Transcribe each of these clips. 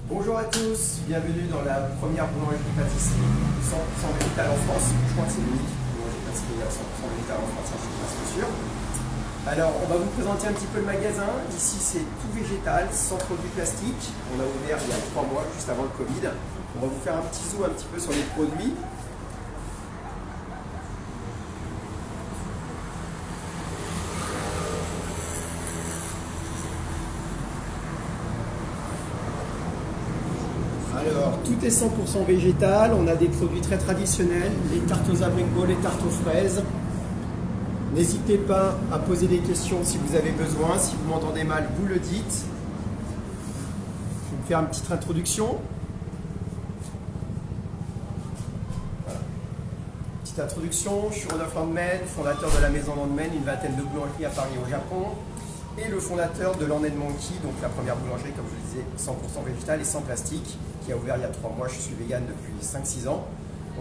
Bonjour à tous, bienvenue dans la première boulangerie-pâtisserie 100% végétale en France. Je crois que c'est l'unique boulangerie-pâtisserie 100% végétale en France, je suis presque sûr. Alors, on va vous présenter un petit peu le magasin. Ici, c'est tout végétal, sans produits plastiques. On a ouvert il y a 3 mois, juste avant le Covid. On va vous faire un petit zoom un petit peu sur les produits. Alors, tout est 100% végétal. On a des produits très traditionnels, les tartes aux abricots, les tartes aux fraises. N'hésitez pas à poser des questions si vous avez besoin. Si vous m'entendez mal, vous le dites. Je vais vous faire une petite introduction. Voilà. Petite introduction. Je suis Rodolphe Landmen, fondateur de la Maison Landmen, une vingtaine de boulangeries à Paris au Japon. Et le fondateur de Land & Monkey, donc la première boulangerie, comme je le disais, 100% végétale et sans plastique, qui a ouvert il y a 3 mois. Je suis vegan depuis 5-6 ans.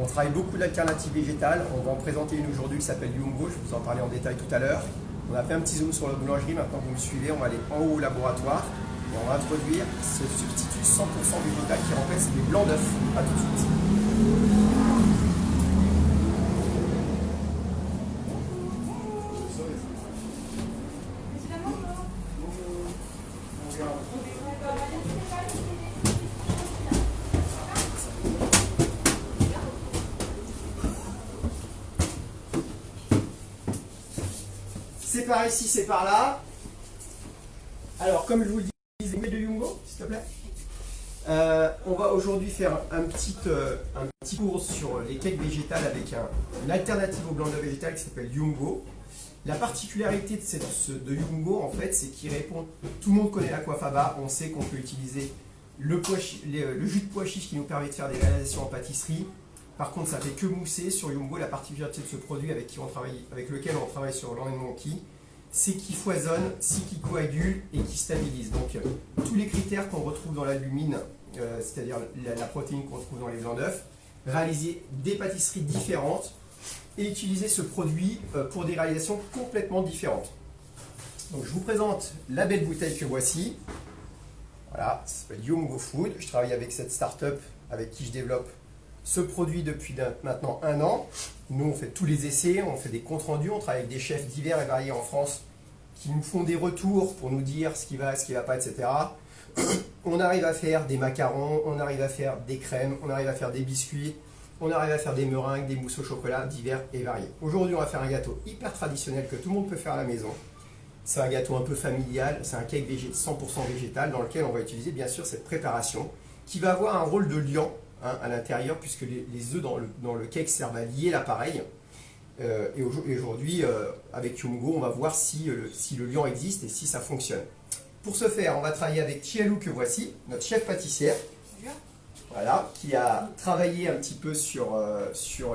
On travaille beaucoup d'alternatives végétales. On va en présenter une aujourd'hui qui s'appelle Yumgo. Je vais vous en parler en détail tout à l'heure. On a fait un petit zoom sur la boulangerie. Maintenant que vous me suivez, on va aller en haut au laboratoire et on va introduire ce substitut 100% végétal qui remplace les blancs d'œufs. A tout de suite. C'est par ici, c'est par là. Alors, comme je vous le disais, de Yumgo, s'il te plaît. On va aujourd'hui faire un petit cours sur les cakes végétales avec une alternative au blanc d'œuf végétal qui s'appelle Yumgo. La particularité de Yumgo, en fait, c'est qu'il répond. Tout le monde connaît l'aquafaba. On sait qu'on peut utiliser le jus de pois chiche qui nous permet de faire des réalisations en pâtisserie. Par contre, ça ne fait que mousser. Sur Yumgo, la particularité de ce produit avec lequel on travaille sur Land & Monkey, c'est qu'il foisonne, c'est qu'il coagule et qu'il stabilise. Donc, tous les critères qu'on retrouve dans l'albumine, c'est-à-dire la protéine qu'on retrouve dans les blancs d'œufs, réaliser des pâtisseries différentes et utiliser ce produit pour des réalisations complètement différentes. Donc, je vous présente la belle bouteille que voici. Voilà, ça s'appelle Yumgo Food. Je travaille avec cette start-up avec qui je développe ce produit depuis maintenant 1 an. Nous, on fait tous les essais, on fait des comptes rendus, on travaille avec des chefs divers et variés en France qui nous font des retours pour nous dire ce qui va pas, etc. On arrive à faire des macarons, on arrive à faire des crèmes, on arrive à faire des biscuits, on arrive à faire des meringues, des mousses au chocolat divers et variés. Aujourd'hui, on va faire un gâteau hyper traditionnel que tout le monde peut faire à la maison. C'est un gâteau un peu familial, c'est un cake 100% végétal dans lequel on va utiliser bien sûr cette préparation qui va avoir un rôle de liant à l'intérieur, puisque les œufs dans le cake servent à lier l'appareil. Et aujourd'hui, avec Yumgo, on va voir si le liant existe et si ça fonctionne. Pour ce faire, on va travailler avec Chialou, que voici, notre chef pâtissière, voilà, qui a travaillé un petit peu sur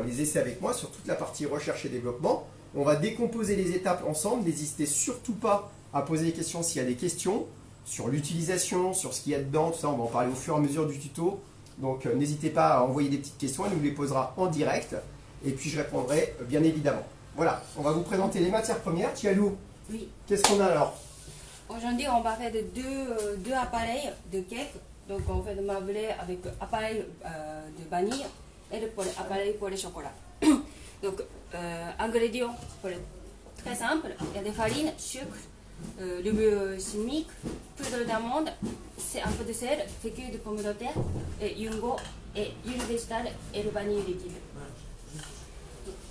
les essais avec moi, sur toute la partie recherche et développement. On va décomposer les étapes ensemble. N'hésitez surtout pas à poser des questions s'il y a des questions sur l'utilisation, sur ce qu'il y a dedans, tout ça. On va en parler au fur et à mesure du tuto. Donc n'hésitez pas à envoyer des petites questions, elle nous les posera en direct et puis je répondrai bien évidemment. Voilà, on va vous présenter les matières premières. Tialou, oui. Qu'est-ce qu'on a alors? Aujourd'hui, on va faire deux appareils de cake. Donc on fait de marbré avec appareil de vanille et appareil pour le chocolat. Donc ingrédients très simples, il y a des farines, sucre, le beurre chimique, poudre d'amande, c'est un peu de sel, fécule de pomme de terre, et Yumgo, et huile végétale et le vanille liquide.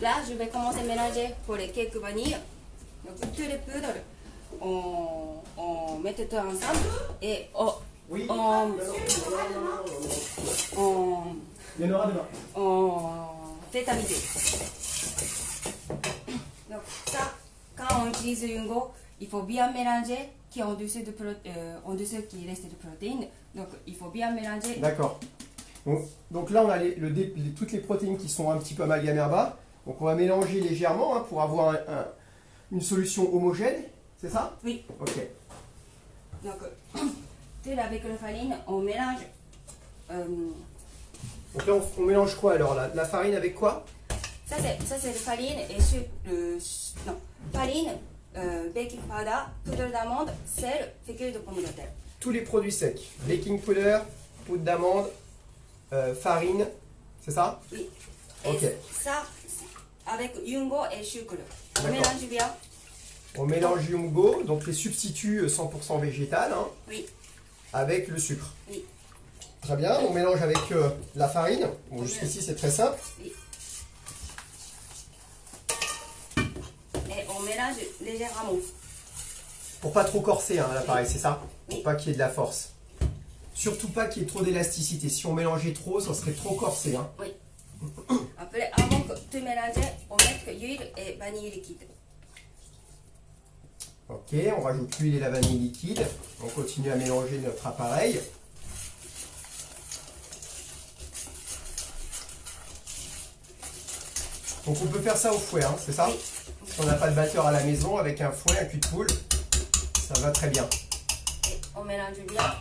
Là, je vais commencer à mélanger pour les cakes vanille. Donc, toutes les poudres, on met tout ensemble et Oui. Il y en aura demain. On fait tamiser. Donc, ça, quand on utilise Yumgo, il faut bien mélanger qui est en dessous qui reste de protéines. Donc il faut bien mélanger. D'accord. Donc là on a toutes les protéines qui sont un petit peu amalgamées à bas. Donc on va mélanger légèrement pour avoir une solution homogène, c'est ça? Oui. Ok. Donc avec la farine, on mélange. Donc là on mélange quoi alors? La farine avec quoi? Ça c'est la farine et farine, baking powder, poudre d'amande, sel, fécule de pomme de terre. Tous les produits secs, baking powder, poudre d'amande, farine, c'est ça? Oui. Ok. Et ça, avec yungo et sucre. On D'accord. mélange bien. On mélange Yungo, donc les substituts 100% végétal, hein, Oui. avec le sucre. Oui. Très bien, on mélange avec la farine. Bon, Oui. jusqu'ici, c'est très simple. Oui. Et on mélange légèrement. Pour pas trop corser hein, l'appareil, c'est ça? Pour Oui. pas qu'il y ait de la force. Surtout pas qu'il y ait trop d'élasticité. Si on mélangeait trop, ça serait trop corsé. Hein. Oui. Après, avant de mélanger, on met l'huile et vanille liquide. Ok, on rajoute l'huile et la vanille liquide. On continue à mélanger notre appareil. Donc on peut faire ça au fouet, hein, c'est ça? Oui. Si on n'a pas de batteur à la maison, avec un fouet, un cul de poule, ça va très bien. Et on mélange bien.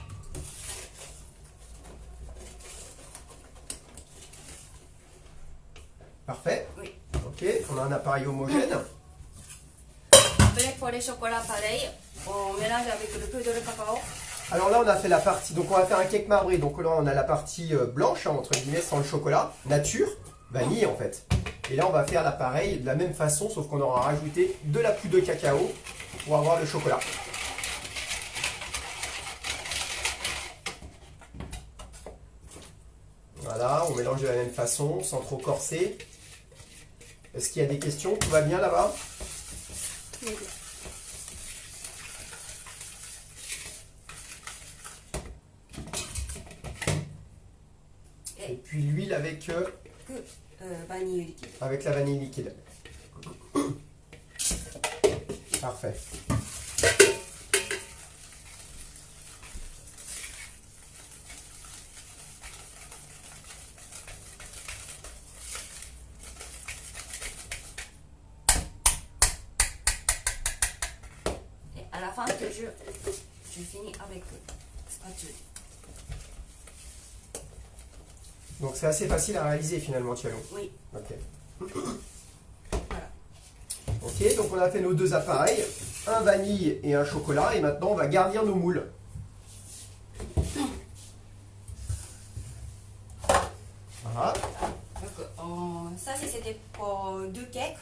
Parfait. Oui. Ok, on a un appareil homogène. Après, pour les chocolats, pareil, on mélange avec le poudre de cacao. Alors là, on a fait la partie, donc on va faire un cake marbré. Donc là, on a la partie blanche, hein, entre guillemets, sans le chocolat, nature, vanille en fait. Et là, on va faire l'appareil de la même façon, sauf qu'on aura rajouté de la poudre de cacao pour avoir le chocolat. Voilà, on mélange de la même façon, sans trop corser. Est-ce qu'il y a des questions? Tout va bien là-bas? Oui. Et puis l'huile avec, Vanille liquide. avec la vanille liquide. Parfait. Et à la fin, je finis avec spatule. Donc c'est assez facile à réaliser finalement, Thialou. Oui. Ok. Voilà. Ok, donc on a fait nos deux appareils, un vanille et un chocolat, et maintenant on va garnir nos moules. Voilà. Donc, ça, c'était pour deux cakes.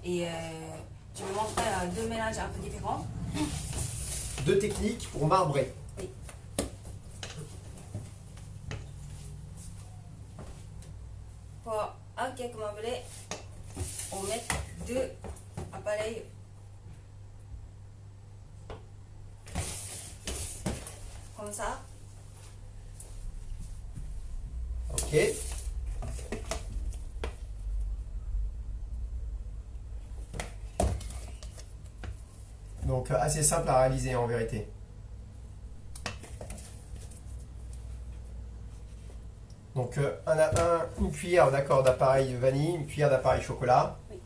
Et je vais montrer deux mélanges un peu différents. Deux techniques pour marbrer. Oui. Pour un cake marbré, on met deux appareils. Comme ça. Ok. Donc assez simple à réaliser en vérité. Donc une cuillère d'accord d'appareil vanille, une cuillère d'appareil chocolat. Oui.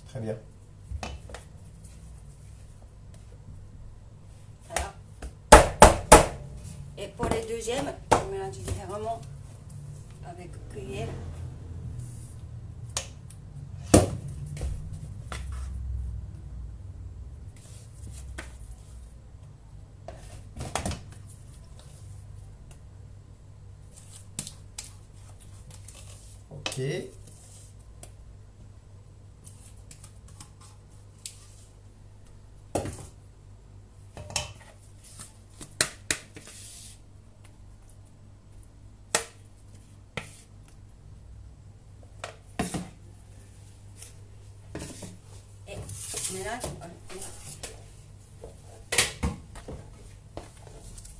Très bien. Voilà. Et pour les deuxièmes, je mélange différemment avec cuillère. Ok. Et mélange.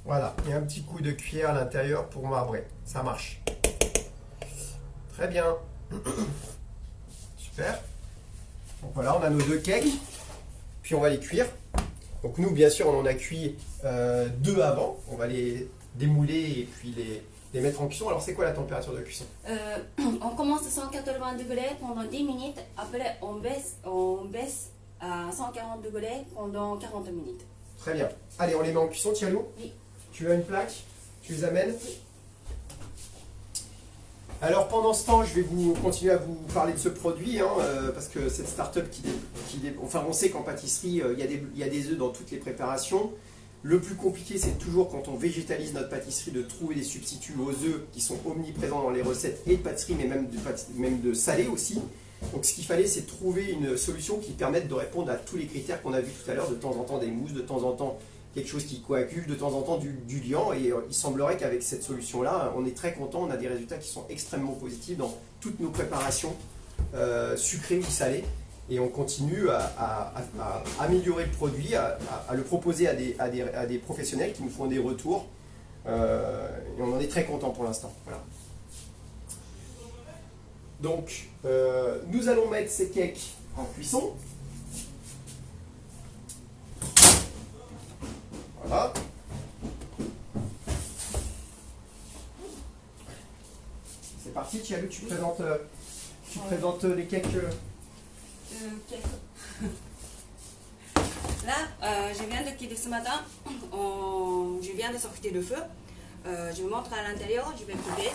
Voilà, et un petit coup de cuillère à l'intérieur pour marbrer. Ça marche. Très bien. Super. Donc voilà, on a nos deux cakes. Puis on va les cuire. Donc nous, bien sûr, on en a cuit deux avant. On va les démouler et puis les mettre en cuisson. Alors c'est quoi la température de cuisson? On commence à 180 degrés pendant 10 minutes. Après, on baisse à 140 degrés pendant 40 minutes. Très bien. Allez, on les met en cuisson, Thialou. Oui. Tu as une plaque? Tu les amènes? Oui. Alors pendant ce temps, je vais continuer à vous parler de ce produit, hein, parce que cette start-up enfin on sait qu'en pâtisserie, il y a des œufs dans toutes les préparations. Le plus compliqué, c'est toujours quand on végétalise notre pâtisserie de trouver des substituts aux œufs qui sont omniprésents dans les recettes et de pâtisserie, mais même de salé aussi. Donc ce qu'il fallait, c'est trouver une solution qui permette de répondre à tous les critères qu'on a vus tout à l'heure, de temps en temps des mousses, de temps en temps quelque chose qui coagule, de temps en temps du liant. Et il semblerait qu'avec cette solution-là, on est très content, on a des résultats qui sont extrêmement positifs dans toutes nos préparations, sucrées ou salées. Et on continue à améliorer le produit, à le proposer à des professionnels qui nous font des retours. Et on en est très content pour l'instant. Voilà. Donc, nous allons mettre ces cakes en cuisson. Voilà. C'est parti, Tialou, tu présentes les cakes. Là, je viens de quitter ce matin. Je viens de sortir le feu. Je vous montre à l'intérieur. Je vais couper.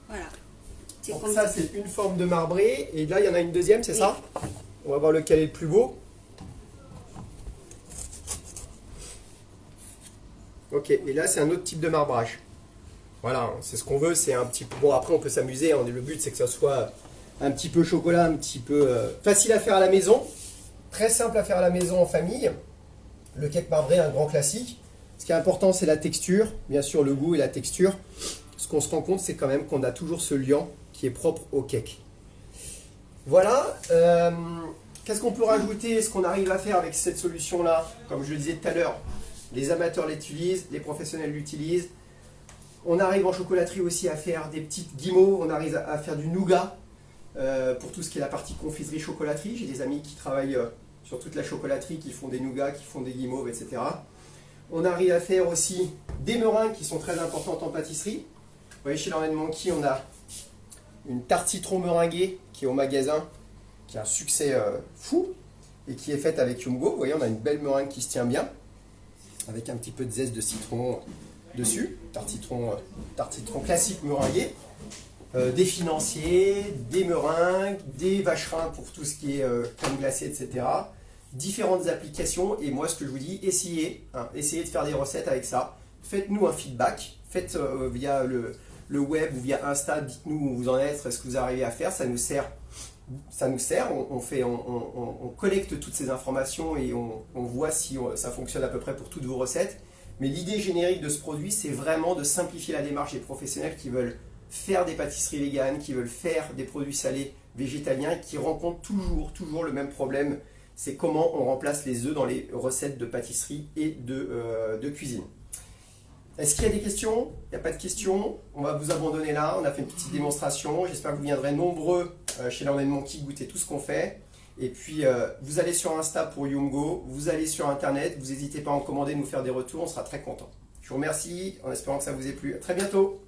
Voilà. Donc ça, c'est une forme de marbré. Et là, il y en a une deuxième, c'est ça? On va voir lequel est le plus beau. Ok, et là, c'est un autre type de marbrage. Voilà, c'est ce qu'on veut. C'est un petit peu... Bon, après, on peut s'amuser. Hein. Le but, c'est que ça soit un petit peu chocolat, un petit peu facile à faire à la maison. Très simple à faire à la maison en famille. Le cake marbré, un grand classique. Ce qui est important, c'est la texture. Bien sûr, le goût et la texture. Ce qu'on se rend compte, c'est quand même qu'on a toujours ce liant qui est propre au cake. Voilà. Qu'est-ce qu'on peut rajouter? Ce qu'on arrive à faire avec cette solution-là, comme je le disais tout à l'heure, les amateurs l'utilisent, les professionnels l'utilisent. On arrive en chocolaterie aussi à faire des petites guimauves, on arrive à faire du nougat pour tout ce qui est la partie confiserie chocolaterie. J'ai des amis qui travaillent sur toute la chocolaterie, qui font des nougats, qui font des guimauves, etc. On arrive à faire aussi des meringues qui sont très importantes en pâtisserie. Vous voyez, chez Learn & Monkey, on a une tarte citron meringuée qui est au magasin, qui a un succès fou et qui est faite avec Yumgo. Vous voyez, on a une belle meringue qui se tient bien, avec un petit peu de zeste de citron dessus. Tarte citron classique meringuée. Des financiers, des meringues, des vacherins pour tout ce qui est crème glacée, etc. Différentes applications. Et moi, ce que je vous dis, essayez de faire des recettes avec ça. Faites-nous un feedback. Faites via le web ou via Insta, dites-nous où vous en êtes, ce que vous arrivez à faire, ça nous sert. On collecte toutes ces informations et on voit si ça fonctionne à peu près pour toutes vos recettes. Mais l'idée générique de ce produit, c'est vraiment de simplifier la démarche des professionnels qui veulent faire des pâtisseries véganes, qui veulent faire des produits salés végétaliens, qui rencontrent toujours le même problème. C'est comment on remplace les œufs dans les recettes de pâtisserie et de cuisine. Est-ce qu'il y a des questions? Il n'y a pas de questions. On va vous abandonner là. On a fait une petite démonstration. J'espère que vous viendrez nombreux chez Learn & Monkey goûter tout ce qu'on fait. Et puis, vous allez sur Insta pour Yumgo. Vous allez sur Internet. Vous n'hésitez pas à en commander, nous faire des retours. On sera très contents. Je vous remercie en espérant que ça vous ait plu. À très bientôt.